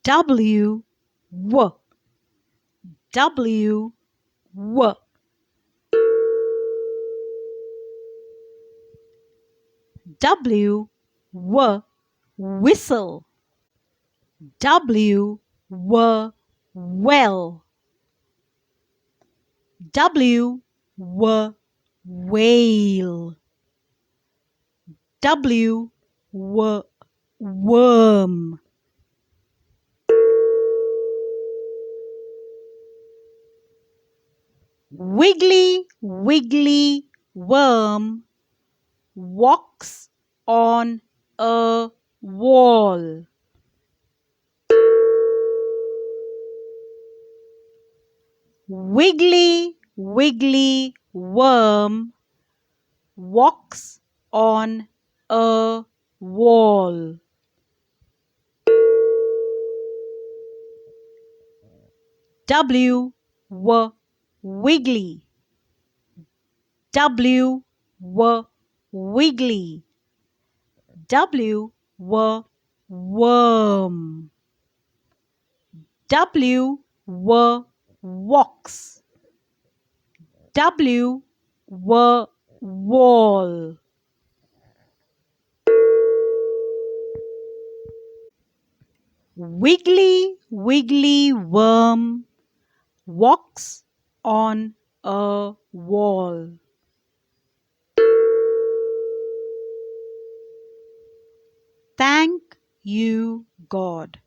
W, W, W, W. W, W, whistle. W, W, well. W, W, whale. W, W, worm. Wiggly, wiggly worm walks on a wall. Wiggly, wiggly worm walks on a wall. W, W, wiggly. W, W, wiggly. W, W, worm. W, W, walks. W, W, wall. Wiggly, wiggly worm walks on a wall. Thank you, God.